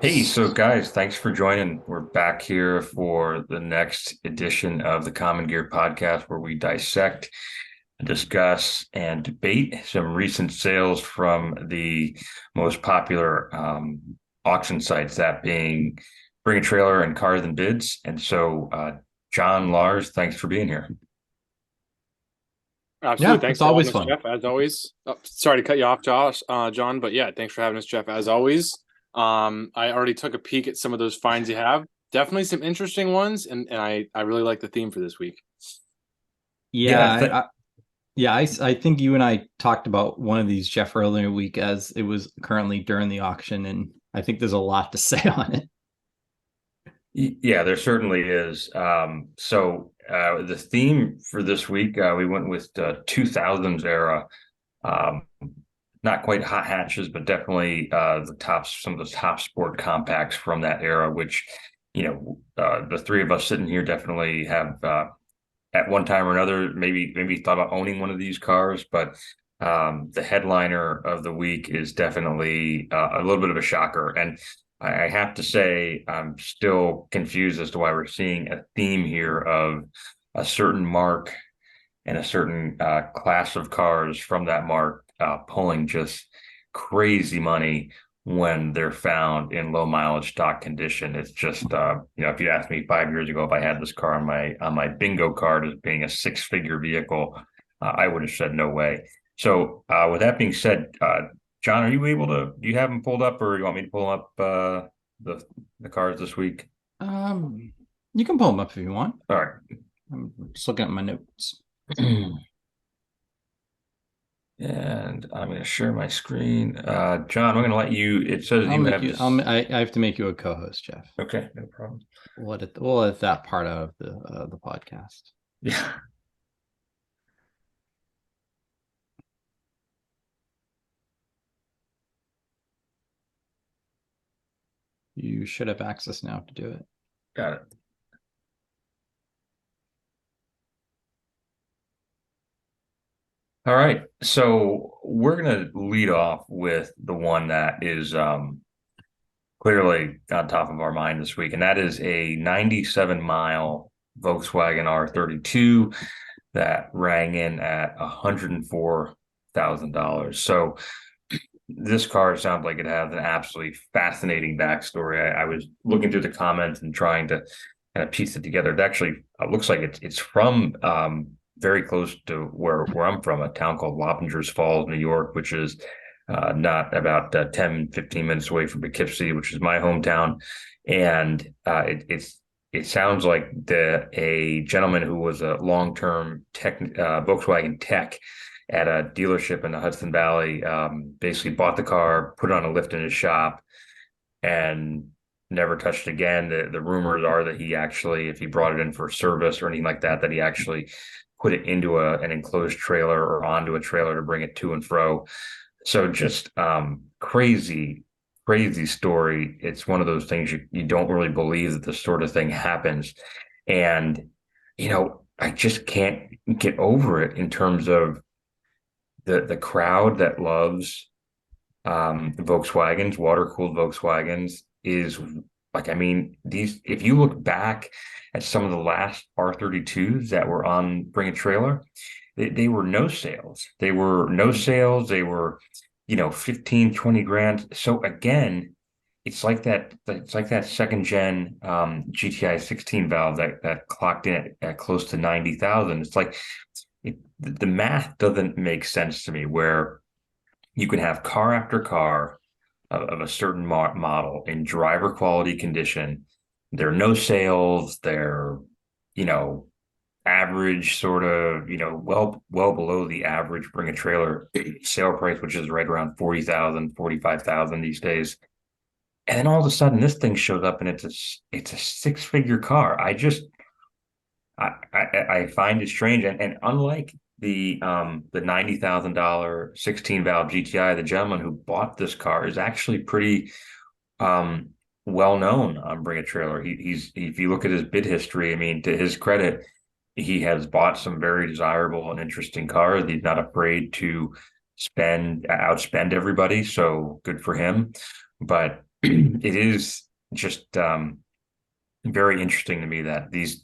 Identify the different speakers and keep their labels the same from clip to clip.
Speaker 1: Hey, so guys, thanks for joining. We're back here for the next edition of the Common Gear podcast where we dissect, discuss, and debate some recent sales from the most popular auction sites, that being Bring a Trailer and Cars and Bids. And so, John, Lars, thanks for being here.
Speaker 2: Absolutely.
Speaker 3: Yeah,
Speaker 2: Thanks
Speaker 3: it's
Speaker 2: for having
Speaker 3: always
Speaker 2: us,
Speaker 3: fun.
Speaker 2: Jeff, as always. Oh, sorry to cut you off, John, but yeah, thanks for having us, Jeff, as always. I already took a peek at some of those finds you have. Definitely some interesting ones, and I really like the theme for this week.
Speaker 3: Yeah,
Speaker 1: Yeah,
Speaker 3: I think you and I talked about one of these Jeff earlier week as it was currently during the auction, and I think there's a lot to say on it.
Speaker 1: yeah, there certainly is. The theme for this week, we went with 2000s era. Um, Not quite hot hatches, but definitely some of the top sport compacts from that era, which, the three of us sitting here definitely have at one time or another, maybe thought about owning one of these cars, but the headliner of the week is definitely a little bit of a shocker. And I have to say, I'm still confused as to why we're seeing a theme here of a certain mark and a certain class of cars from that mark pulling just crazy money when they're found in low mileage stock condition. It's just if you asked me 5 years ago if I had this car on my bingo card as being a six-figure vehicle, I would have said no way. So with that being said, John, are you able to? Do you have them pulled up, or you want me to pull up the the cars this week?
Speaker 3: Um, you can pull them up if you want.
Speaker 1: All right.
Speaker 3: I'm just looking at my notes.
Speaker 1: And I'm going to share my screen. John, I'm going to let you. It says
Speaker 3: I'll
Speaker 1: you
Speaker 3: make
Speaker 1: have
Speaker 3: you.
Speaker 1: this.
Speaker 3: I have to make you a co-host, Jeff.
Speaker 1: Okay, no problem.
Speaker 3: We'll edit that part out of the podcast.
Speaker 1: Yeah.
Speaker 3: You should have access now to do it.
Speaker 1: Got it. All right. So we're going to lead off with the one that is clearly on top of our mind this week, and that is a 97-mile Volkswagen R32 that rang in at $104,000. So this car sounds like it has an absolutely fascinating backstory. I was looking through the comments and trying to kind of piece it together. It actually looks like it's from very close to where I'm from, a town called Wappingers Falls, New York, which is not about 10, 15 minutes away from Poughkeepsie, which is my hometown. And it sounds like a gentleman who was a long-term Volkswagen tech at a dealership in the Hudson Valley, basically bought the car, put it on a lift in his shop, and never touched it again. The rumors are that he actually, if he brought it in for service or anything like that, that he actually put it into an enclosed trailer or onto a trailer to bring it to and fro. So just crazy, crazy story. It's one of those things you don't really believe that this sort of thing happens. And, I just can't get over it in terms of the crowd that loves Volkswagens, water cooled Volkswagens, is like, I mean, these, if you look back at some of the last R32s that were on Bring a Trailer, they were no sales. They were no sales. They were, 15, 20 grand. So again, it's like that second gen GTI 16 valve that clocked in at close to 90,000. It's like the math doesn't make sense to me where you can have car after car of a certain model in driver quality condition. There are no sales. They're, you know, average sort of, well below the average bring a trailer sale price, which is right around 40,000, 45,000 these days. And then all of a sudden this thing shows up and it's a six-figure car. I find it strange, and unlike the $90,000 16 valve GTI, the gentleman who bought this car is actually pretty um well known on Bring a Trailer. He's if you look at his bid history, I mean, to his credit, he has bought some very desirable and interesting cars. He's not afraid to outspend everybody, so good for him. But it is just very interesting to me that these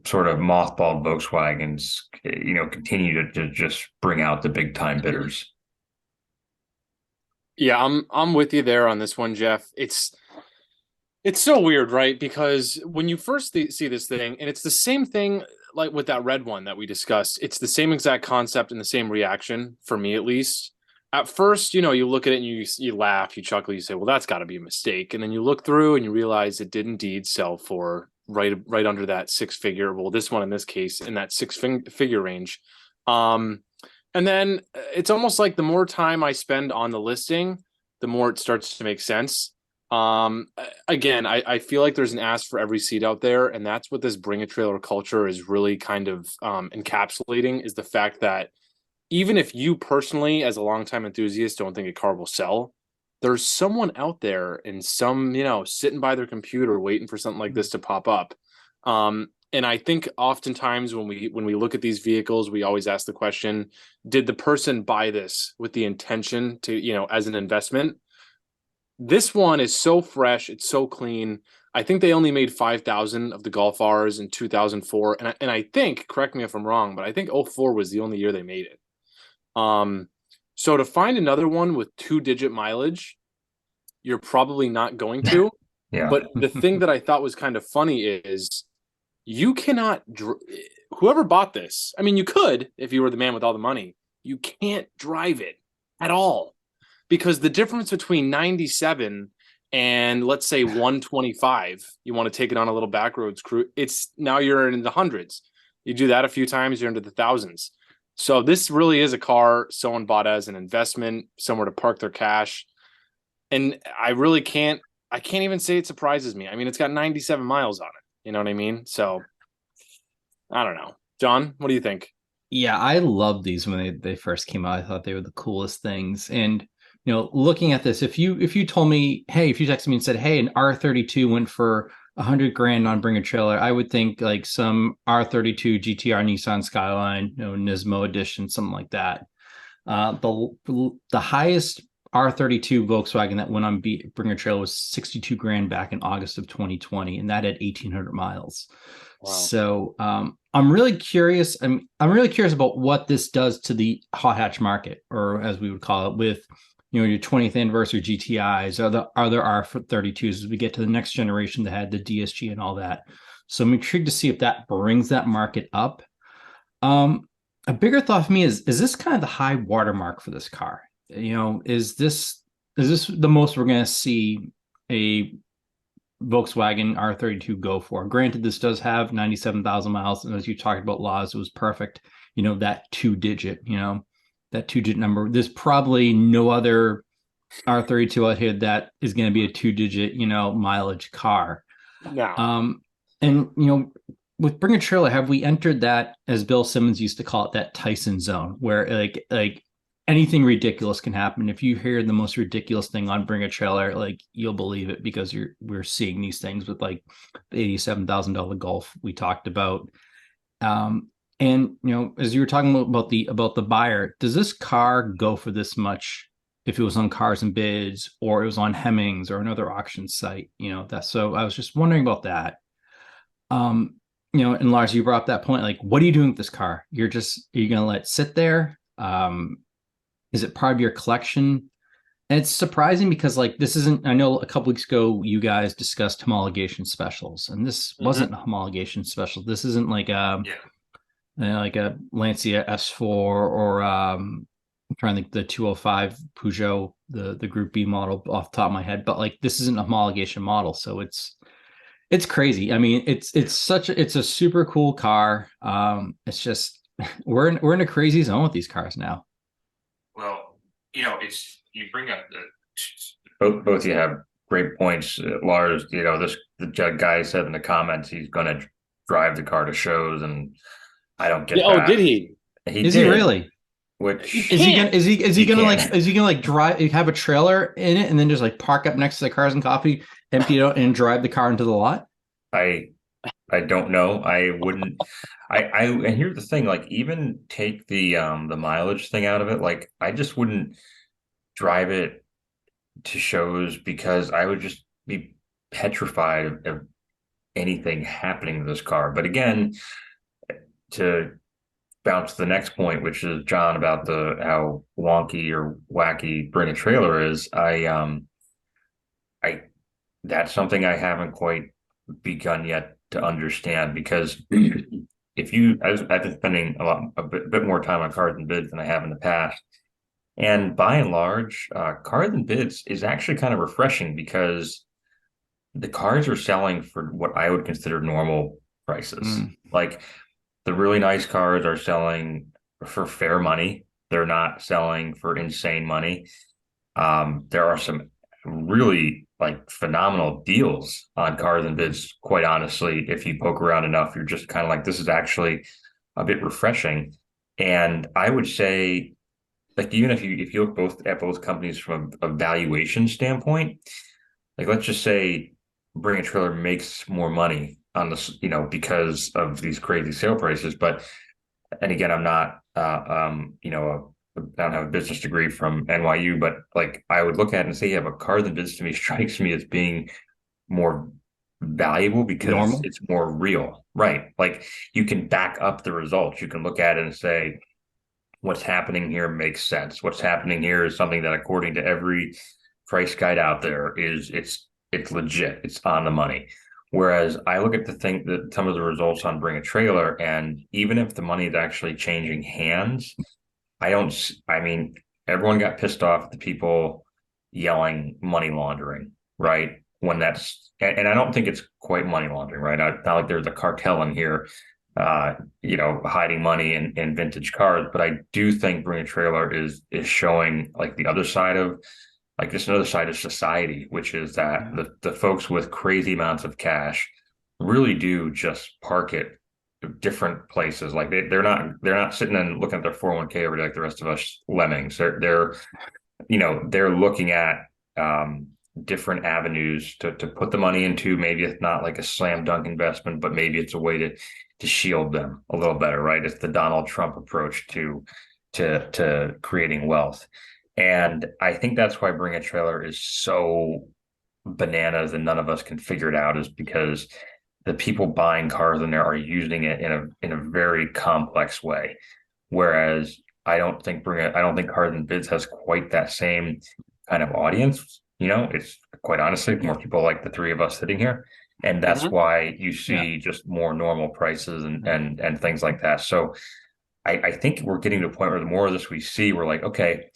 Speaker 1: sort of mothballed Volkswagens, continue to just bring out the big time bidders.
Speaker 2: Yeah, I'm with you there on this one, Jeff. It's so weird, right? Because when you first see this thing, and it's the same thing like with that red one that we discussed, it's the same exact concept and the same reaction for me at least. At first, you look at it and you laugh, you chuckle, you say, "Well, that's got to be a mistake." And then you look through and you realize it did indeed sell for right under that six figure. Well, this one in this case in that figure range. Um, and then it's almost like the more time I spend on the listing, the more it starts to make sense. Again, I feel like there's an ask for every seat out there, and that's what this bring a trailer culture is really kind of encapsulating, is the fact that even if you personally, as a longtime enthusiast, don't think a car will sell, there's someone out there and some, sitting by their computer waiting for something like this to pop up. And I think oftentimes when we look at these vehicles, we always ask the question, did the person buy this with the intention to, as an investment? This one is so fresh, it's so clean. I think they only made 5,000 of the Golf Rs in 2004, and I think, correct me if I'm wrong, but I think '04 was the only year they made it. So to find another one with 2-digit mileage, you're probably not going to.
Speaker 1: Yeah.
Speaker 2: But the thing that I thought was kind of funny is you cannot whoever bought this. I mean, you could if you were the man with all the money. You can't drive it at all, because the difference between 97 and let's say 125, you want to take it on a little backroads cruise, it's now you're in the hundreds. You do that a few times, you're into the thousands. So this really is a car someone bought as an investment, somewhere to park their cash. And I can't even say it surprises me. I mean, it's got 97 miles on it. You know what I mean? So I don't know. John, what do you think?
Speaker 3: Yeah, I loved these when they first came out. I thought they were the coolest things. And looking at this, if you told me, hey, if you texted me and said, hey, an R32 went for 100 grand on Bring a Trailer, I would think like some R32 GTR Nissan Skyline, Nismo edition, something like that. The highest R32 Volkswagen that went on Bring a Trailer was 62 grand back in August of 2020, and that had 1,800 miles.
Speaker 2: Wow.
Speaker 3: So I'm really curious. I'm really curious about what this does to the hot hatch market, or as we would call it, with your 20th anniversary GTIs, other R32s as we get to the next generation that had the DSG and all that. So I'm intrigued to see if that brings that market up. A bigger thought for me is this kind of the high watermark for this car? Is this the most we're going to see a Volkswagen R32 go for? Granted, this does have 97,000 miles, and as you talked about, Laws, it was perfect. That that two-digit number. There's probably no other R32 out here that is going to be a two-digit, mileage car.
Speaker 2: No.
Speaker 3: And with Bring a Trailer, have we entered that, as Bill Simmons used to call it, that Tyson zone, where like anything ridiculous can happen? If you hear the most ridiculous thing on Bring a Trailer, like you'll believe it, because we're seeing these things with like the $87,000 Golf we talked about. And as you were talking about the buyer, does this car go for this much if it was on Cars and Bids, or it was on Hemmings or another auction site? So I was just wondering about that. And Lars, you brought up that point, like, what are you doing with this car? Are you going to let it sit there? Is it part of your collection? And it's surprising because, like, this isn't, I know a couple weeks ago you guys discussed homologation specials, and this wasn't a homologation special. This isn't like like a Lancia S4 or I'm trying to think, the 205 Peugeot, the Group B model off the top of my head, but like this isn't a homologation model, so it's crazy. I mean, it's a super cool car. It's just we're in a crazy zone with these cars now.
Speaker 1: Well, it's you bring up both you have great points, Lars. The guy said in the comments he's going to drive the car to shows, and I don't get
Speaker 2: Yeah,
Speaker 1: that.
Speaker 2: oh, did he?
Speaker 3: Is he really?
Speaker 1: Which
Speaker 3: is he gonna like drive, have a trailer in it, and then just like park up next to the Cars and Coffee, empty it out, and drive the car into the lot?
Speaker 1: I don't know. I wouldn't. And here's the thing: like, even take the mileage thing out of it. Like, I just wouldn't drive it to shows because I would just be petrified of anything happening to this car. But again, to bounce to the next point, which is John about the how wonky or wacky Bring a Trailer is, I that's something I haven't quite begun yet to understand because if you I've been spending a bit more time on cards and bids than I have in the past. And by and large, cards and bids is actually kind of refreshing because the cars are selling for what I would consider normal prices.
Speaker 3: Mm.
Speaker 1: Like the really nice cars are selling for fair money. They're not selling for insane money. There are some really like phenomenal deals on cars and bids. Quite honestly, if you poke around enough, you're just kind of like, this is actually a bit refreshing. And I would say, like, even if you look both at both companies from a valuation standpoint, like let's just say Bring a Trailer makes more money on this, because of these crazy sale prices. But and again, I'm not, I don't have a business degree from NYU, but like I would look at it and say, yeah, but cars and bids to me strikes me as being more valuable because
Speaker 3: Normal.
Speaker 1: it's more real, right? Like you can back up the results. You can look at it and say, what's happening here makes sense. What's happening here is something that, according to every price guide out there, it's legit. It's on the money. Whereas I look at the thing that some of the results on Bring a Trailer, and even if the money is actually changing hands, I don't. I mean, everyone got pissed off at the people yelling money laundering, right? When and I don't think it's quite money laundering, right? Not like there's a cartel in here, hiding money in vintage cars. But I do think Bring a Trailer is showing like the other side of like just another side of society, which is that the folks with crazy amounts of cash really do just park it different places. Like they're not sitting and looking at their 401k every day like the rest of us lemmings. They're looking at different avenues to put the money into. Maybe it's not like a slam dunk investment, but maybe it's a way to shield them a little better, right? It's the Donald Trump approach to creating wealth. And I think that's why Bring a Trailer is so bananas and none of us can figure it out, is because the people buying cars in there are using it in a very complex way. Whereas I don't think Cars and Bids has quite that same kind of audience. It's quite honestly more people like the three of us sitting here. And that's
Speaker 2: Mhm.
Speaker 1: why you
Speaker 3: Yeah.
Speaker 1: see just more normal prices and things like that. So I think we're getting to a point where the more of this we see, we're like, okay,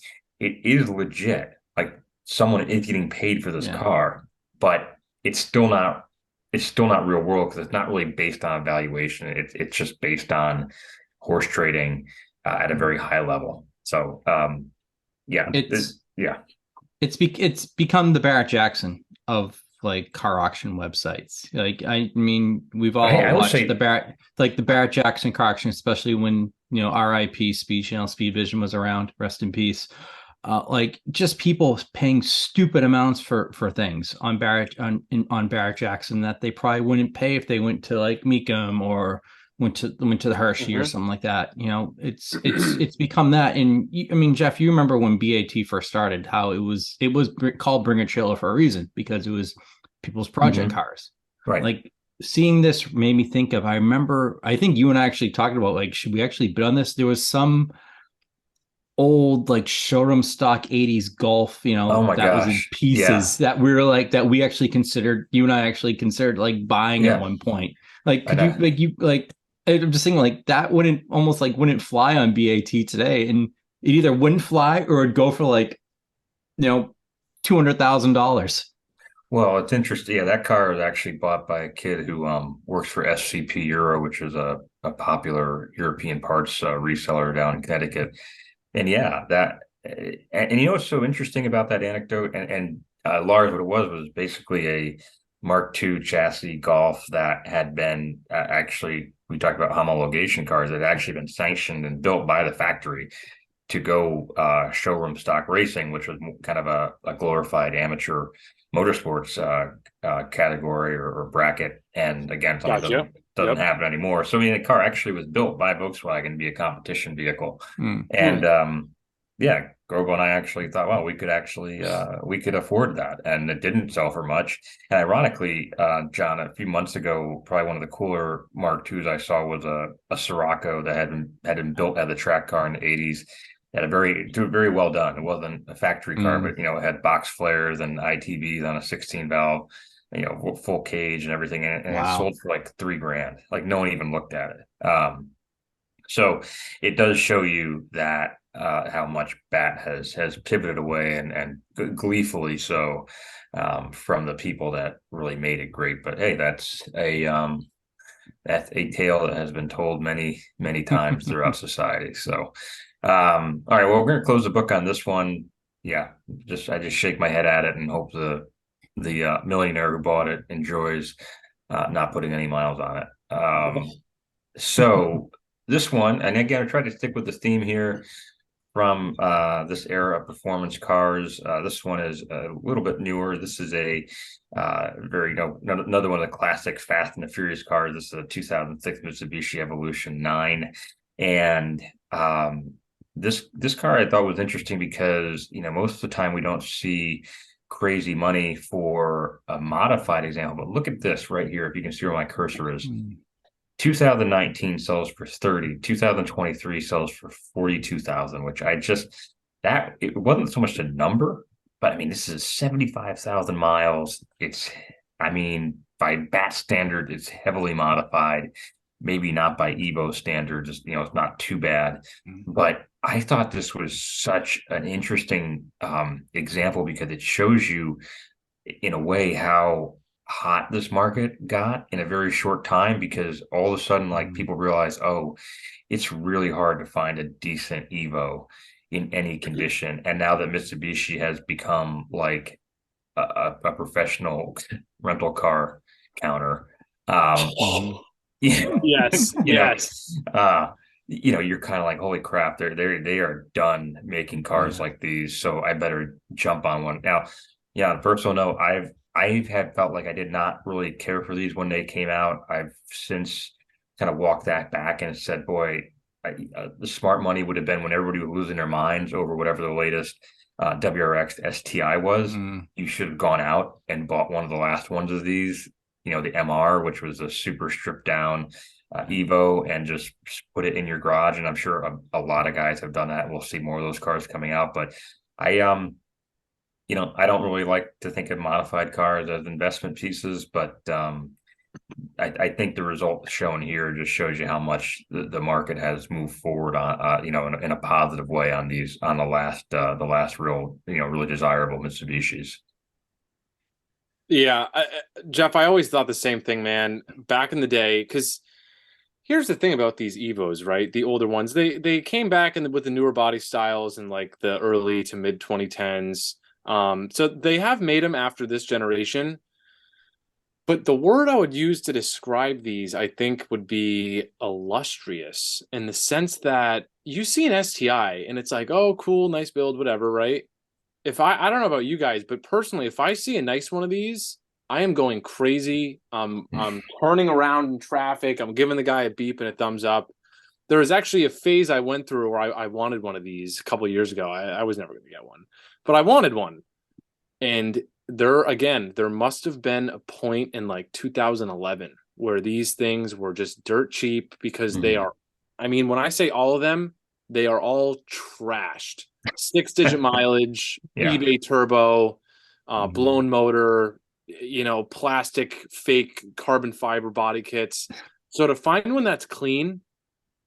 Speaker 1: it is legit. Like someone is getting paid for this
Speaker 3: Yeah.
Speaker 1: car, but it's still not real world because it's not really based on valuation. It's just based on horse trading at a very high level. So yeah,
Speaker 3: It's
Speaker 1: yeah.
Speaker 3: it's become the Barrett Jackson of like car auction websites. Like I mean, we've
Speaker 1: Hey,
Speaker 3: all
Speaker 1: I will
Speaker 3: watched
Speaker 1: say,
Speaker 3: the Barrett Jackson car auction, especially when R.I.P. Speed Channel Speed Vision was around. Rest in peace. Like just people paying stupid amounts for things on Barrett Jackson that they probably wouldn't pay if they went to like Mecum or went to the Hershey or
Speaker 2: Mhm.
Speaker 3: something like that. It's become that. And I mean, Jeff, you remember when BAT first started, how it was called Bring a Trailer for a reason because it was people's project
Speaker 1: Mhm.
Speaker 3: cars.
Speaker 1: Right.
Speaker 3: Like seeing this made me think of. I remember. I think you and I actually talked about like, should we actually bid on this? There was some old like showroom stock 80s Golf,
Speaker 1: Oh my
Speaker 3: that was in
Speaker 1: gosh. Yeah.
Speaker 3: pieces that we were like that we actually considered, you and I actually considered like buying at
Speaker 1: Yeah.
Speaker 3: one point. Like
Speaker 1: I
Speaker 3: could you
Speaker 1: know.
Speaker 3: like you like I'm just saying like that wouldn't fly on BAT today, and it either wouldn't fly or it'd go for like, $200,000.
Speaker 1: Well, it's interesting. Yeah, that car was actually bought by a kid who works for SCP Euro, which is a popular European parts reseller down in Connecticut. And yeah, and you know what's so interesting about that anecdote? And Lars, what it was basically a Mark II chassis Golf that had been actually, we talked about homologation cars that had actually been sanctioned and built by the factory to go showroom stock racing, which was kind of a glorified amateur motorsports category or bracket. And again, something that
Speaker 2: Gotcha.
Speaker 1: doesn't
Speaker 2: Yep.
Speaker 1: happen anymore. So I mean, the car actually was built by Volkswagen to be a competition vehicle,
Speaker 3: Mm.
Speaker 1: and yeah, Gogo and I actually thought, well, we could afford that, and it didn't sell for much. And ironically, John, a few months ago, probably one of the cooler Mark IIs I saw was a Sirocco that had been built as a track car in the '80s. Had a very well done. It wasn't a factory car,
Speaker 3: Mm,
Speaker 1: but it had box flares and ITBs on a 16 valve, full cage and everything, and it
Speaker 3: wow.
Speaker 1: sold for like $3,000. Like no one even looked at it. So it does show you that how much Bat has pivoted away and gleefully so from the people that really made it great. But hey, that's a tale that has been told many times throughout society. So all right, well, we're going to close the book on this one. Yeah, I just shake my head at it and hope the millionaire who bought it enjoys not putting any miles on it. So this one, and again, I tried to stick with the theme here from this era of performance cars. This one is a little bit newer. This is a very, another one of the classic Fast and the Furious cars. This is a 2006 Mitsubishi Evolution 9. And this car I thought was interesting because, most of the time we don't see crazy money for a modified example. But look at this right here. If you can see where my cursor is.
Speaker 3: Mm.
Speaker 1: 2019 sells for 30, 2023 sells for 42,000, which that it wasn't so much the number, but I mean, this is 75,000 miles. I mean, by BAT standard, it's heavily modified, maybe not by Evo standards, it's not too bad. But I thought this was such an interesting example because it shows you in a way how hot this market got in a very short time because all of a sudden like people realize, oh, it's really hard to find a decent Evo in any condition. And now that Mitsubishi has become like a professional rental car counter,
Speaker 3: Mhm.
Speaker 2: Yes,
Speaker 1: you know,
Speaker 2: yes.
Speaker 1: you're kind of like, holy crap, they are done making cars
Speaker 3: Yeah.
Speaker 1: like these, so I better jump on one now. Yeah, on a personal note, I've had felt like I did not really care for these when they came out. I've since kind of walked that back and said, boy, the smart money would have been when everybody was losing their minds over whatever the latest WRX STI was.
Speaker 3: Mm.
Speaker 1: You should have gone out and bought one of the last ones of these, the MR, which was a super stripped down Evo, and just put it in your garage. And I'm sure a lot of guys have done that. We'll see more of those cars coming out. But I I don't really like to think of modified cars as investment pieces, but I think the result shown here just shows you how much the market has moved forward on, in a positive way on the last real, really desirable Mitsubishis.
Speaker 2: Yeah, Jeff, I always thought the same thing, man. Back in the day, because here's the thing about these Evos, right? The older ones, they came back with the newer body styles in like the early to mid 2010s. So they have made them after this generation. But the word I would use to describe these, I think, would be illustrious in the sense that you see an STI and it's like, oh, cool, nice build, whatever, right? If I don't know about you guys, but personally, if I see a nice one of these, I am going crazy. I'm turning around in traffic. I'm giving the guy a beep and a thumbs up. There was actually a phase I went through where I wanted one of these a couple of years ago. I was never going to get one, but I wanted one. And there must have been a point in like 2011 where these things were just dirt cheap because they
Speaker 1: Mhm.
Speaker 2: are, I mean, when I say all of them, they are all trashed. 6-digit mileage,
Speaker 1: Yeah.
Speaker 2: eBay turbo,
Speaker 3: Mhm.
Speaker 2: blown motor, plastic fake carbon fiber body kits. So to find one that's clean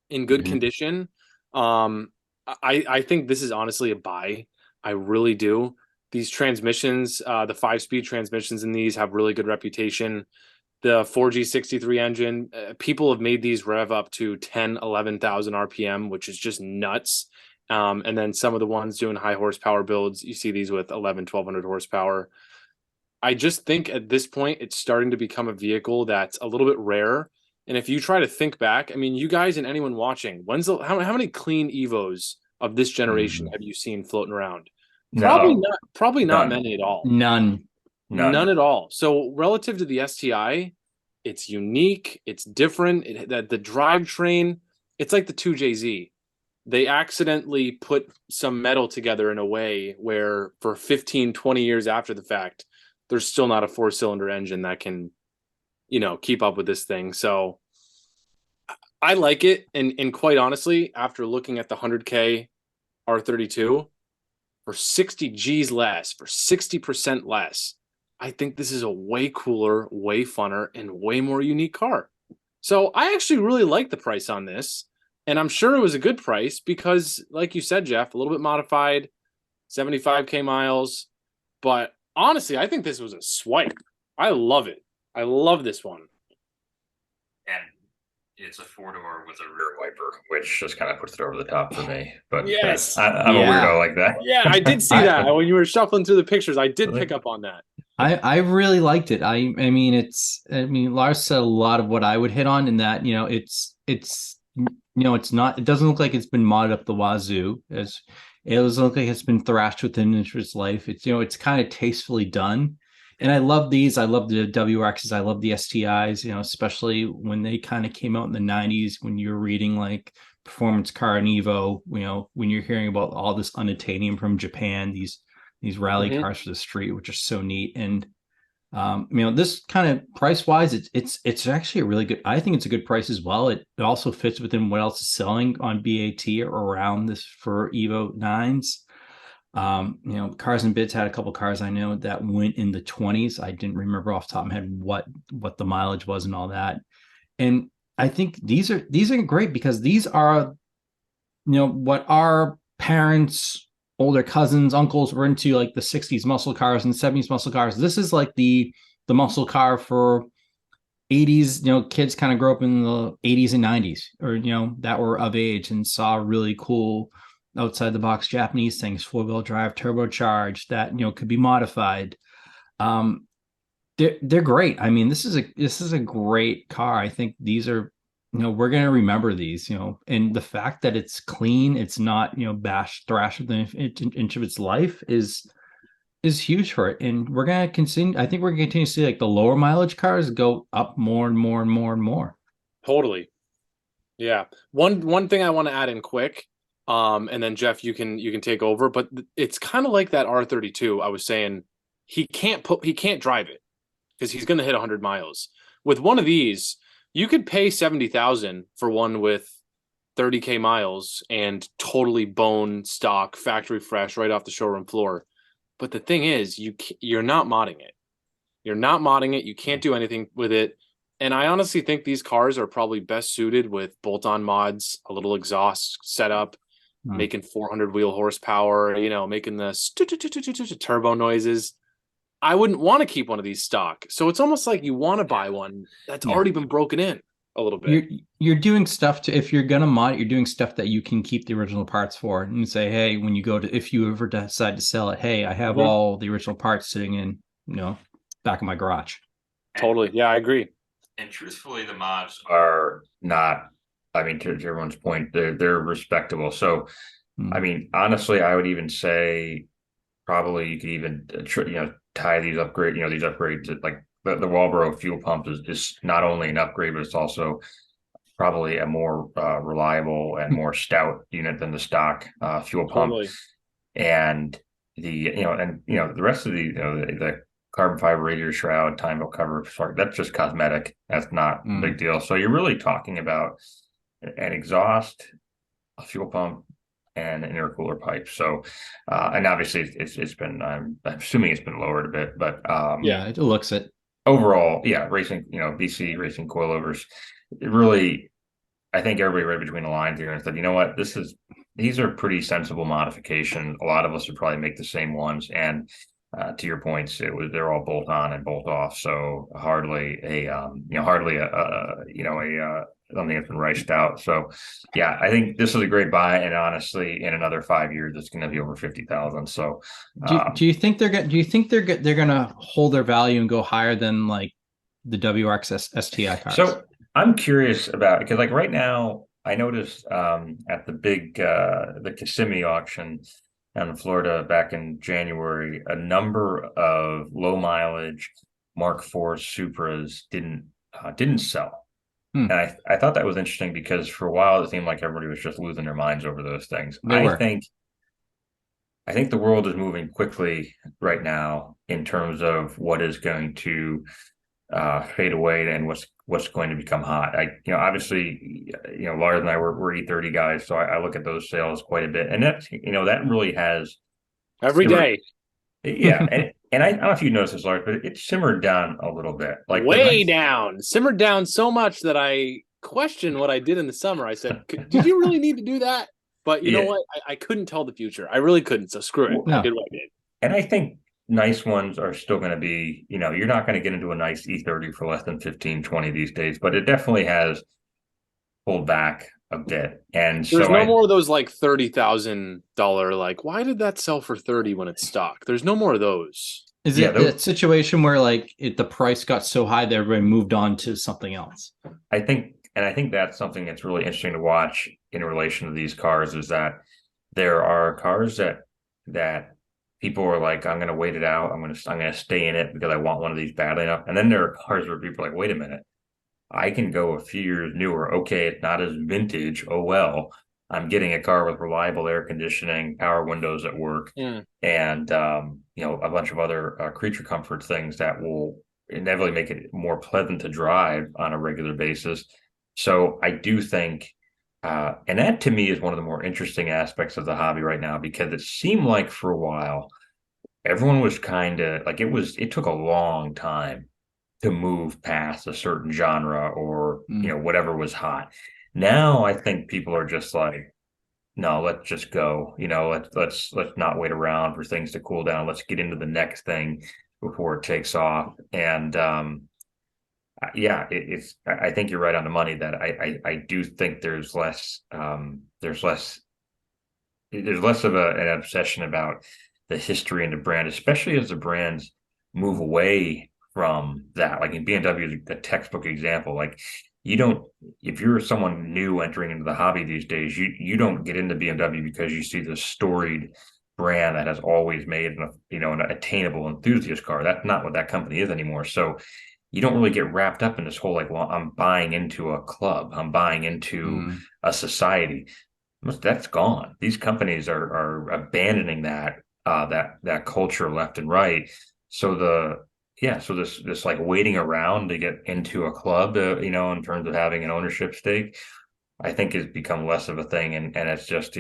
Speaker 2: in good
Speaker 1: Mhm.
Speaker 2: condition, I think this is honestly a buy. I really do. These transmissions, the 5-speed transmissions in these have really good reputation. The 4G63 engine, people have made these rev up to 10, 11,000 RPM, which is just nuts. And then some of the ones doing high horsepower builds, you see these with 11, 1200 horsepower. I just think at this point, it's starting to become a vehicle that's a little bit rare. And if you try to think back, I mean, you guys and anyone watching, how many clean Evos of this generation
Speaker 3: Mhm.
Speaker 2: have you seen floating around?
Speaker 1: No,
Speaker 2: Probably not
Speaker 1: none,
Speaker 2: many at all.
Speaker 3: None.
Speaker 2: None
Speaker 1: none.
Speaker 2: at all. So relative to the STI, it's unique, it's different. The drivetrain, it's like the 2JZ. they accidentally put some metal together in a way where for 15, 20 years after the fact, there's still not a 4-cylinder engine that can, keep up with this thing. So I like it. And quite honestly, after looking at the 100K R32 for 60 G's less, for 60% less, I think this is a way cooler, way funner, and way more unique car. So I actually really like the price on this. And I'm sure it was a good price because, like you said, Jeff, a little bit modified, 75K miles. But honestly, I think this was a swipe. I love it. I love this one.
Speaker 1: And it's a four-door with a rear wiper, which just kind of puts it over the top for me. But
Speaker 2: Yes.
Speaker 1: I'm a
Speaker 3: Yeah.
Speaker 1: weirdo like that.
Speaker 2: Yeah, I did see
Speaker 3: I,
Speaker 2: that when you were shuffling through the pictures. I did
Speaker 1: Really?
Speaker 2: pick up on that.
Speaker 3: I really liked it. I mean Lars said a lot of what I would hit on in that, it doesn't look like it's been modded up the wazoo. As it doesn't look like it's been thrashed within its life. It's kind of tastefully done. And I love these. I love the WRXs. I love the STIs, especially when they kind of came out in the 90s when you're reading like Performance Car and Evo, when you're hearing about all this unobtainium from Japan, these rally cars for the street, which are so neat. And this kind of price wise, it's actually a really good. I think it's a good price as well. It also fits within what else is selling on BAT around this for Evo nines. Cars and Bids had a couple cars I know that went in the 20s. I didn't remember off the top of my head what the mileage was and all that. And I think these are great because these are what our parents, older cousins, uncles were into, like the 60s muscle cars and 70s muscle cars. This is like the muscle car for 80s, kids kind of grew up in the 80s and 90s, or that were of age and saw really cool outside the box Japanese things, 4-wheel drive, turbocharged, that could be modified. They're great. I mean, this is a great car. I think these are, we're gonna remember these, and the fact that it's clean, it's not bashed, thrashed within an inch of its life is huge for it. And we're gonna continue. I think we're gonna continue to see like the lower mileage cars go up more and more and more and more.
Speaker 2: Totally. Yeah. One thing I want to add in quick, and then Jeff, you can take over. But it's kind of like that R32. I was saying he can't drive it because he's going to hit 100 miles. With one of these, you could pay 70,000 for one with 30K miles and totally bone stock, factory fresh, right off the showroom floor. But the thing is, you're not modding it. You're not modding it. You can't do anything with it. And I honestly think these cars are probably best suited with bolt-on mods, a little exhaust setup, making 400 wheel horsepower, making the turbo noises. I wouldn't want to keep one of these stock. So it's almost like you want to buy one that's already been broken in a little bit.
Speaker 3: You're doing stuff if you're gonna mod it, you're doing stuff that you can keep the original parts for and say, hey, when you go to, if you ever decide to sell it, hey, I have all the original parts sitting in, back in my garage.
Speaker 2: Totally. Yeah, I agree.
Speaker 1: And truthfully, the mods are not, I mean, to everyone's point, they're respectable. So, I mean, honestly, I would even say probably you could even, tie these upgrades to, like the Walbro fuel pump is not only an upgrade, but it's also probably a more reliable and more stout unit than the stock fuel pump.
Speaker 2: Totally.
Speaker 1: And the rest of the carbon fiber radiator shroud, time belt cover, sorry, that's just cosmetic. That's not a big deal. So you're really talking about an exhaust, a fuel pump, and an intercooler pipe. So, and obviously it's been, I'm assuming it's been lowered a bit, but
Speaker 3: yeah, it looks it.
Speaker 1: Overall, yeah, racing, BC racing coilovers. It really, I think everybody read between the lines here and said, you know what, these are pretty sensible modifications. A lot of us would probably make the same ones, and to your points, they're all bolt on and bolt off, so hardly something that's been riced out. So, yeah, I think this is a great buy, and honestly, in another 5 years, it's going to be over 50,000. So,
Speaker 3: do you think they're gonna hold their value and go higher than like the WRX STI cars?
Speaker 1: So I'm curious about, because like right now, I noticed at the Kissimmee auction down in Florida back in January, a number of low mileage Mark IV Supras didn't sell.
Speaker 3: Hmm.
Speaker 1: And I thought that was interesting because for a while it seemed like everybody was just losing their minds over those things.
Speaker 3: They were.
Speaker 1: I think the world is moving quickly right now in terms of what is going to fade away and what's going to become hot. Obviously, Lars and I we're E30 guys, so I look at those sales quite a bit, and that really has
Speaker 2: Every
Speaker 1: simmered.
Speaker 2: day.
Speaker 1: Yeah, and I don't know if you noticed this, Lars, but it simmered down a little bit. Like the
Speaker 2: Way
Speaker 1: nice,
Speaker 2: down, simmered down so much that I questioned what I did in the summer. I said, "Did you really need to do that?" But you know
Speaker 1: yeah,
Speaker 2: what? I couldn't tell the future. I really couldn't. So screw it. I
Speaker 3: No.
Speaker 2: did what I did.
Speaker 1: and I think nice ones are still going to be, you're not going to get into a nice E30 for less than 15, 20 these days, but it definitely has pulled back a bit. And
Speaker 2: There's
Speaker 1: so
Speaker 2: no more of those like $30,000. Like, why did that sell for 30 when it's stock? There's no more of those.
Speaker 3: Is
Speaker 1: yeah,
Speaker 3: it that situation where like the price got so high that everybody moved on to something else?
Speaker 1: I think that's something that's really interesting to watch in relation to these cars is that there are cars that people are like, I'm going to wait it out. I'm going to stay in it because I want one of these badly enough. And then there are cars where people are like, wait a minute, I can go a few years newer. Okay, it's not as vintage. Oh well, I'm getting a car with reliable air conditioning, power windows at work,
Speaker 2: Mm.
Speaker 1: and a bunch of other creature comfort things that will inevitably make it more pleasant to drive on a regular basis. So I do think, and that to me is one of the more interesting aspects of the hobby right now because it seemed like for a while everyone was kind of like it took a long time to move past a certain genre or
Speaker 3: Mm.
Speaker 1: whatever was hot. Now I think people are just like, no, let's just go. Let's not wait around for things to cool down. Let's get into the next thing before it takes off. And yeah, it's. I think you're right on the money that I do think there's less of an obsession about the history and the brand, especially as the brands move away from that. Like in BMW is a textbook example. Like you don't, if you're someone new entering into the hobby these days, you don't get into BMW because you see this storied brand that has always made an attainable enthusiast car. That's not what that company is anymore. So you don't really get wrapped up in this whole like, well, I'm buying into a club, I'm buying into
Speaker 3: Mm.
Speaker 1: a society. That's gone. These companies are abandoning that culture left and right. So this like waiting around to get into a club, in terms of having an ownership stake, I think has become less of a thing, and it's just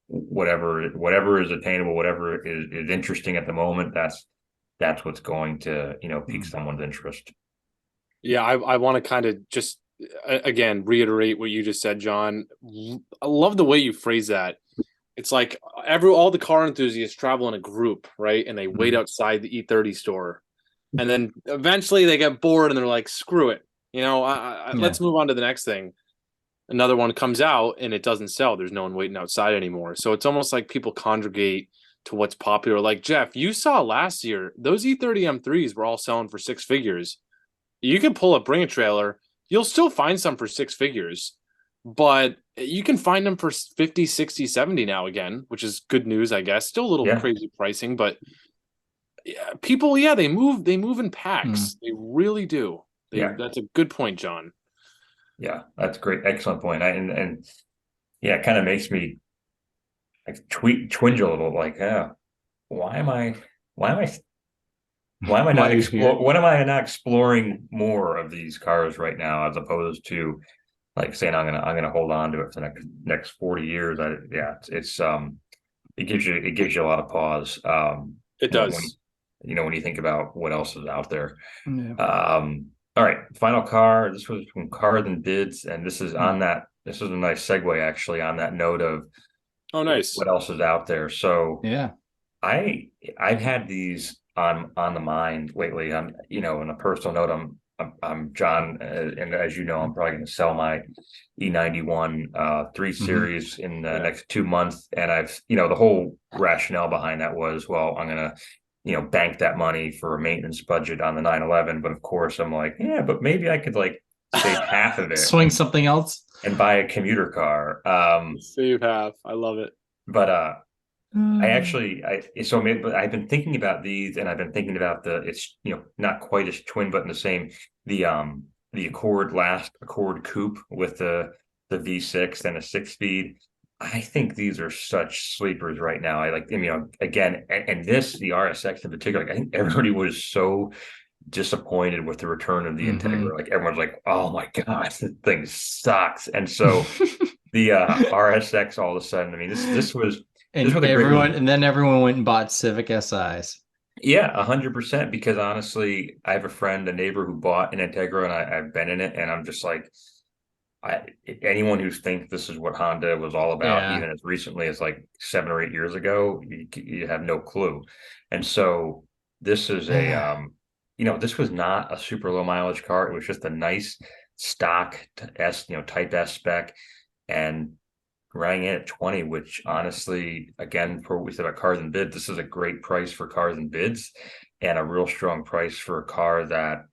Speaker 1: whatever is attainable, whatever is interesting at the moment. That's what's going to pique
Speaker 3: Mm.
Speaker 1: someone's interest.
Speaker 2: Yeah, I want to kind of just again reiterate what you just said, John. I love the way you phrase that. It's like all the car enthusiasts travel in a group, right? And they wait
Speaker 3: Mm.
Speaker 2: outside the E30 store, and then eventually they get bored and they're like, "Screw it,
Speaker 3: Yeah.
Speaker 2: let's move on to the next thing." Another one comes out and it doesn't sell. There's no one waiting outside anymore. So it's almost like people congregate to what's popular. Like Jeff, you saw last year those E30 M3s were all selling for six figures. You can pull up Bring a Trailer. You'll still find some for six figures, but you can find them for 50, 60, 70 now again, which is good news, I guess. Still a little
Speaker 1: Yeah,
Speaker 2: crazy pricing, but yeah, people, yeah, they move in
Speaker 3: Mm.
Speaker 2: packs. They really do.
Speaker 1: yeah,
Speaker 2: That's a good point, John.
Speaker 1: yeah. That's great, excellent point. And yeah, it kind of makes me like twinge a little. Like, why am I? Why am I? Why am I
Speaker 3: Why
Speaker 1: not
Speaker 3: are you here?
Speaker 1: What am I not exploring more of these cars right now, as opposed to like saying I'm gonna hold on to it for the next 40 years? Yeah, it gives you a lot of pause.
Speaker 2: It
Speaker 1: When
Speaker 2: does.
Speaker 1: when you think about what else is out there.
Speaker 3: Yeah.
Speaker 1: All right, final car. This was from Cars and Bids, and this is
Speaker 3: Mm.
Speaker 1: on that. This is a nice segue actually on that note of
Speaker 2: Oh, nice.
Speaker 1: what else is out there. So
Speaker 3: Yeah.
Speaker 1: I I've had these on the mind lately. On a personal note, I'm John, and as you know, I'm probably going to sell my E91 3
Speaker 3: Hmm.
Speaker 1: Series in the
Speaker 2: Yeah.
Speaker 1: next 2 months, and I've the whole rationale behind that was, well, I'm gonna bank that money for a maintenance budget on the 911, but of course I'm like, yeah, but maybe I could like save half of it
Speaker 3: Swing something else.
Speaker 1: and buy a commuter car.
Speaker 2: Save half. I love it.
Speaker 1: But I
Speaker 3: Mm.
Speaker 1: actually, so maybe, but I've been thinking about these, and I've been thinking about it's not quite as twin, but in the same, the last Accord Coupe with the V6 and a 6 speed. I think these are such sleepers right now. Again, and this, the RSX in particular, I think everybody was so disappointed with the return of the
Speaker 3: Mm-hmm.
Speaker 1: Integra. Like everyone's like, oh my God, this thing sucks. And so the RSX all of a sudden, I mean, this
Speaker 3: And
Speaker 1: was a great move.
Speaker 3: then everyone went and bought Civic SIs.
Speaker 1: Yeah, 100%. Because honestly, I have a friend, a neighbor who bought an Integra, and I've been in it, and I'm just like, I anyone who thinks this is what Honda was all about,
Speaker 3: Yeah.
Speaker 1: even as recently as like 7 or 8 years ago, you have no clue. And so this is this was not a super low mileage car. It was just a nice stock S, Type S spec, and rang in at 20, which honestly, again, for what we said about cars and bids, this is a great price for cars and bids, and a real strong price for a car that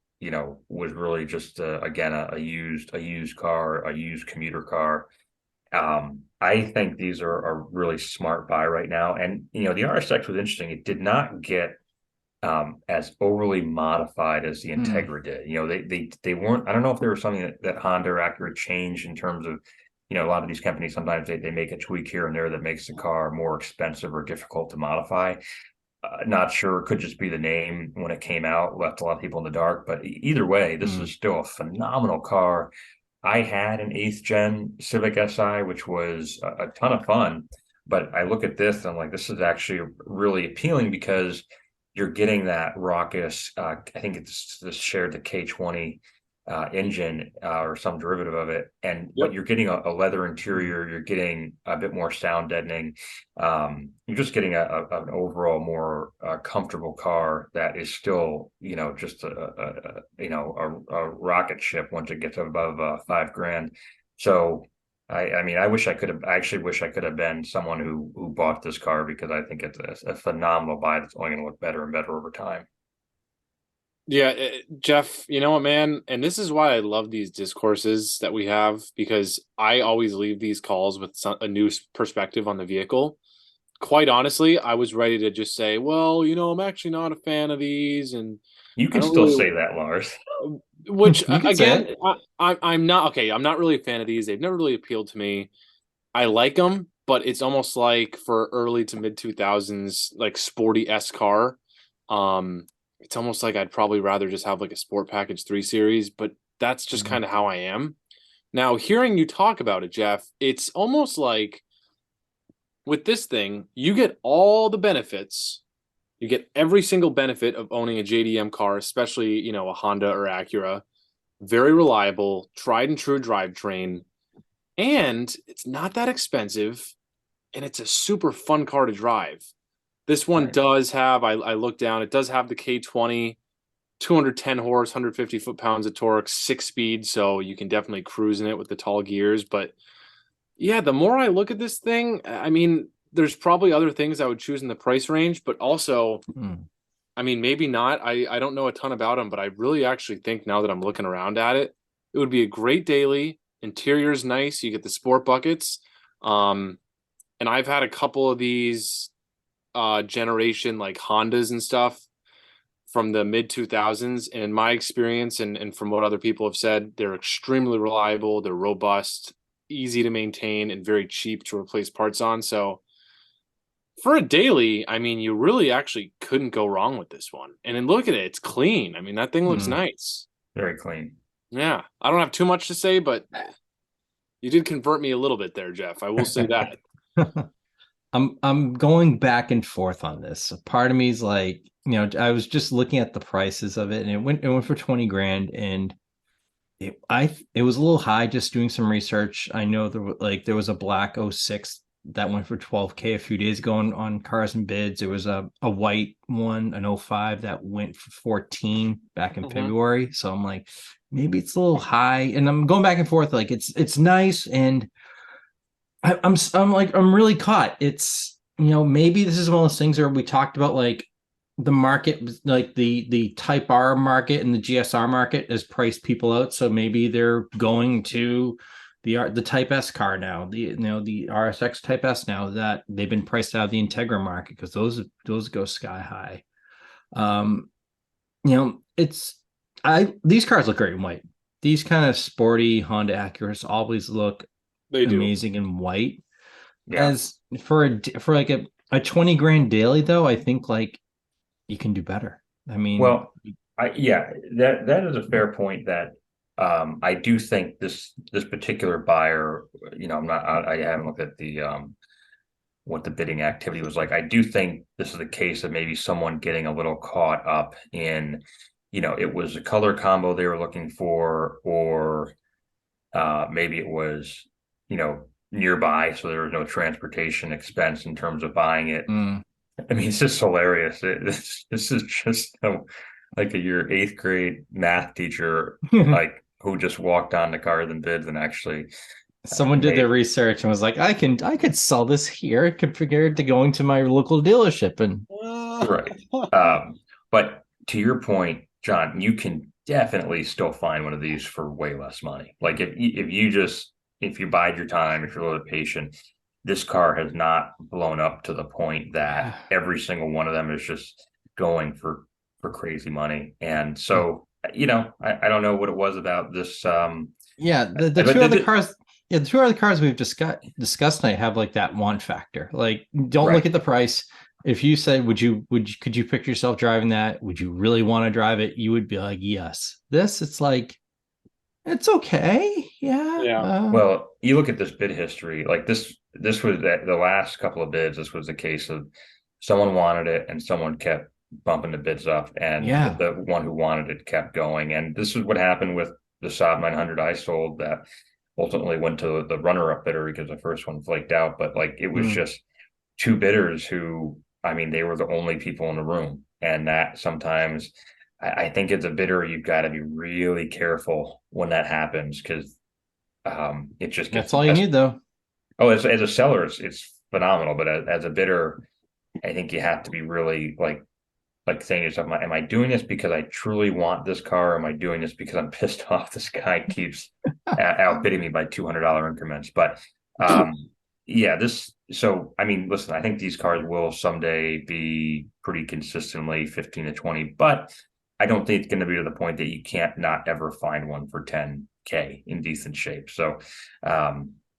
Speaker 1: was really just again a used car, a used commuter car. I think these are a really smart buy right now, and the RSX was interesting. It did not get as overly modified as the
Speaker 3: Hmm.
Speaker 1: Integra did. They weren't. I don't know if there was something that Honda or Acura changed in terms of, a lot of these companies sometimes they make a tweak here and there that makes the car more expensive or difficult to modify. Not sure. Could just be the name when it came out left a lot of people in the dark. But either way, this
Speaker 3: Hmm.
Speaker 1: is still a phenomenal car. I had an eighth gen Civic Si, which was a ton of fun. But I look at this and I'm like, this is actually really appealing because you're getting that raucous. I think it's this shared the K20 engine or some derivative of it, but
Speaker 2: Yep.
Speaker 1: you're getting a leather interior. You're getting a bit more sound deadening. You're just getting an overall more comfortable car that is still, just a rocket ship once it gets above $5,000. So I mean, I actually wish I could have been someone who bought this car because I think it's a phenomenal buy that's only going to look better and better over time.
Speaker 2: Yeah, Jeff, you know what, man? And this is why I love these discourses that we have because I always leave these calls with a new perspective on the vehicle. Quite honestly, I was ready to just say, well, I'm actually not a fan of these, and
Speaker 1: You
Speaker 2: I
Speaker 1: can
Speaker 2: don't
Speaker 1: still
Speaker 2: really.
Speaker 1: say that, Lars.
Speaker 2: Which
Speaker 3: You could say
Speaker 2: again,
Speaker 3: it.
Speaker 2: I'm not okay. I'm not really a fan of these. They've never really appealed to me. I like them, but it's almost like for early to mid 2000s, like sporty S car. It's almost like I'd probably rather just have like a Sport Package 3 Series, but that's just
Speaker 3: Mhm.
Speaker 2: kind of how I am. Now, hearing you talk about it, Jeff, it's almost like with this thing, you get all the benefits. You get every single benefit of owning a JDM car, especially, a Honda or Acura. Very reliable, tried and true drivetrain, and it's not that expensive, and it's a super fun car to drive. This one
Speaker 1: Right.
Speaker 2: does have, I looked down, it does have the K20, 210 horse, 150 foot-pounds of torque, 6 speed, so you can definitely cruise in it with the tall gears. But yeah, the more I look at this thing, I mean, there's probably other things I would choose in the price range, but also,
Speaker 3: Hmm.
Speaker 2: I mean, maybe not. I don't know a ton about them, but I really actually think now that I'm looking around at it, it would be a great daily. Interior's nice. You get the sport buckets. Um, and I've had a couple of these generation like Hondas and stuff from the mid 2000s. And in my experience, and from what other people have said, they're extremely reliable, they're robust, easy to maintain, and very cheap to replace parts on. So for a daily, I mean, you really actually couldn't go wrong with this one. And then look at it, it's clean. I mean, that thing looks
Speaker 3: Hmm.
Speaker 2: nice.
Speaker 1: Very clean.
Speaker 2: Yeah, I don't have too much to say, but you did convert me a little bit there, Jeff. I will say that.
Speaker 3: I'm going back and forth on this. Part of me is like, I was just looking at the prices of it, and it went for 20 grand, and it was a little high just doing some research. I know there was a black '06 that went for 12K a few days ago on Cars and Bids. There was a white one, an '05 that went for 14 back in
Speaker 2: Hmm.
Speaker 3: February. So I'm like, maybe it's a little high, and I'm going back and forth. Like it's nice, and I'm really caught. It's maybe this is one of those things where we talked about like the market, like the Type R market and the GSR market has priced people out. So maybe they're going to the Type S car now, the RSX Type S now that they've been priced out of the Integra market because those go sky high. It's I these cars look great in white. these kind of sporty Honda Acuras always look
Speaker 2: They do.
Speaker 3: amazing in white.
Speaker 1: Yeah.
Speaker 3: As for like a 20 grand daily though, I think like you can do better. I mean,
Speaker 1: Well, yeah, that is a fair point. That I do think this particular buyer, I haven't looked at the what the bidding activity was like. I do think this is a case of maybe someone getting a little caught up in, it was a color combo they were looking for, or maybe it was, nearby, so there was no transportation expense in terms of buying it.
Speaker 3: mm.
Speaker 1: I mean, it's just hilarious. This is just like your eighth grade math teacher, like who just walked on the cars and bids and actually
Speaker 3: Someone did
Speaker 1: made
Speaker 3: their research and was like, I could sell this here compared to going to my local dealership. And
Speaker 1: right. But to your point, John, you can definitely still find one of these for way less money. Like if you bide your time, if you're a little patient, this car has not blown up to the point that every single one of them is just going for crazy money. And so, I don't know what it was about this.
Speaker 3: yeah, the
Speaker 1: But
Speaker 3: two other cars, yeah, the two other cars we've discussed tonight have like that want factor. Like, don't
Speaker 1: Right.
Speaker 3: look at the price. If you said, could you picture yourself driving that? Would you really want to drive it? You would be like, yes. This, it's like, it's okay. Yeah.
Speaker 2: Yeah.
Speaker 1: Well, you look at this bid history, like this was the last couple of bids. This was the case of someone wanted it and someone kept bumping the bids up, and
Speaker 3: Yeah.
Speaker 1: the one who wanted it kept going. And this is what happened with the Saab 900 I sold that ultimately went to the runner-up bidder because the first one flaked out. But like it was just two bidders who, I mean, they were the only people in the room, and that sometimes I think as a bidder you've got to be really careful when that happens because it just gets
Speaker 3: That's all you need though.
Speaker 1: Oh, as a seller, it's phenomenal. But as a bidder, I think you have to be really like saying to yourself, am I doing this because I truly want this car? Or am I doing this because I'm pissed off this guy keeps outbidding me by $200 increments? But yeah, so I mean, listen, I think these cars will someday be pretty consistently 15 to 20, but I don't think it's going to be to the point that you can't not ever find one for 10K in decent shape. So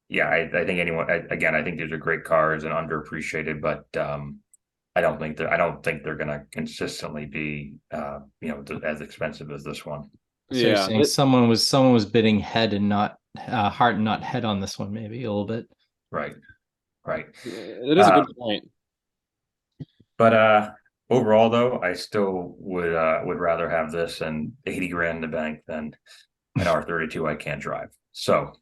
Speaker 1: yeah, I think again, I think these are great cars and underappreciated, but I don't think they're going to consistently be as expensive as this one.
Speaker 3: So you're
Speaker 2: Yeah.
Speaker 3: saying someone was bidding head and not heart and not head on this one, maybe a little bit.
Speaker 1: Right.
Speaker 2: It is a good point.
Speaker 1: But overall, though, I still would rather have this and 80 grand in the bank than an R32 I can't drive. So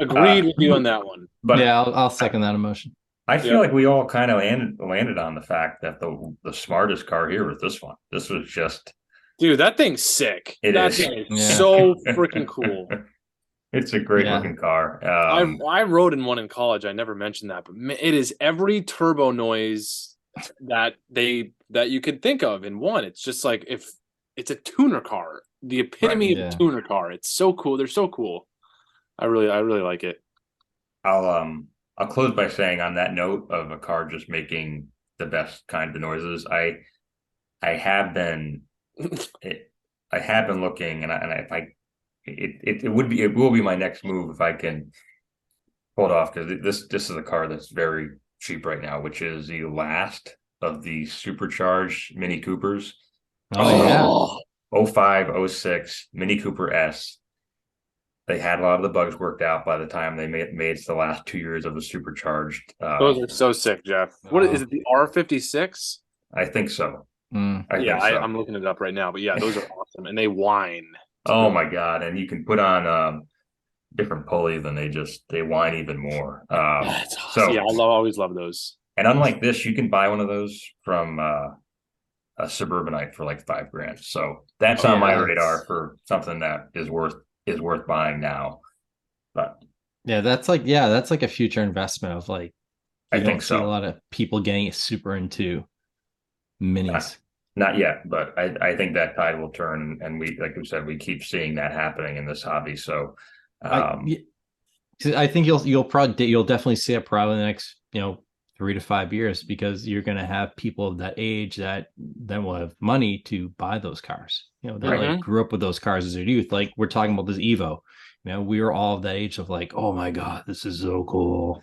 Speaker 2: Agreed with you on that one.
Speaker 1: But
Speaker 3: yeah, I'll second that emotion.
Speaker 1: I feel like we all kind of landed on the fact that the smartest car here was this one. This was just,
Speaker 2: dude, that thing's sick. That thing is so freaking cool.
Speaker 1: It's a great looking car.
Speaker 2: I rode in one in college. I never mentioned that, but it is every turbo noise that you could think of in one. It's just like if it's a tuner car, the epitome of a tuner car. It's so cool. They're so cool. I really like it.
Speaker 1: I'll close by saying on that note of a car just making the best kind of noises. I have been looking, and it will be my next move if I can pull it off, because this is a car that's very cheap right now, which is the last of the supercharged Mini Coopers.
Speaker 3: Oh yeah,
Speaker 1: 05, 06 Mini Cooper S. They had a lot of the bugs worked out by the time they made it to the last 2 years of the supercharged.
Speaker 2: Those are so sick, Jeff. What is it? The R56?
Speaker 1: I think so.
Speaker 2: I'm looking it up right now. But yeah, those are awesome, and they whine.
Speaker 1: Oh my god! And you can put on different pulleys, and they whine even more.
Speaker 2: That's awesome. So yeah, I always love those.
Speaker 1: And unlike this, you can buy one of those from a Suburbanite for like $5,000. So that's on my radar for something that is worth buying now. But
Speaker 3: that's like a future investment of like,
Speaker 1: I think so.
Speaker 3: A lot of people getting super into minis.
Speaker 1: Not yet, but I think that tide will turn, and like we said, we keep seeing that happening in this hobby. So I
Speaker 3: think you'll definitely see it probably in the next 3 to 5 years, because you're going to have people of that age that then will have money to buy those cars. They like grew up with those cars as their youth. Like we're talking about this Evo. We were all of that age of like, oh my God, this is so cool.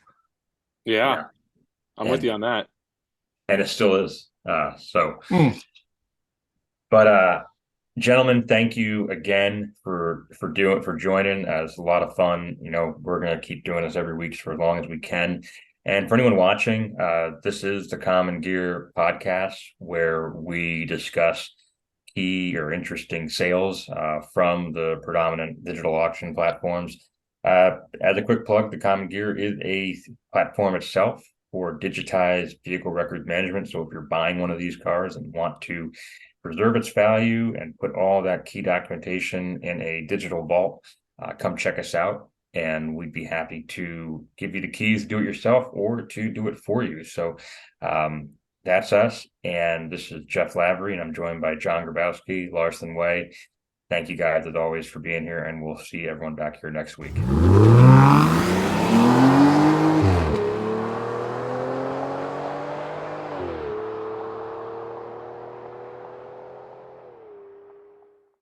Speaker 2: Yeah. I'm with you on that.
Speaker 1: And it still is. But gentlemen, thank you again for joining. It's a lot of fun. We're gonna keep doing this every week for as long as we can. And for anyone watching, this is the Common Gear podcast, where we discuss key or interesting sales from the predominant digital auction platforms. As a quick plug, the Common Gear is a platform itself for digitized vehicle records management. So if you're buying one of these cars and want to preserve its value and put all that key documentation in a digital vault, come check us out, and we'd be happy to give you the keys to do it yourself or to do it for you. So that's us. And this is Jeff Lavery, and I'm joined by John Grabowski, Larson Way. Thank you guys as always for being here, and we'll see everyone back here next week.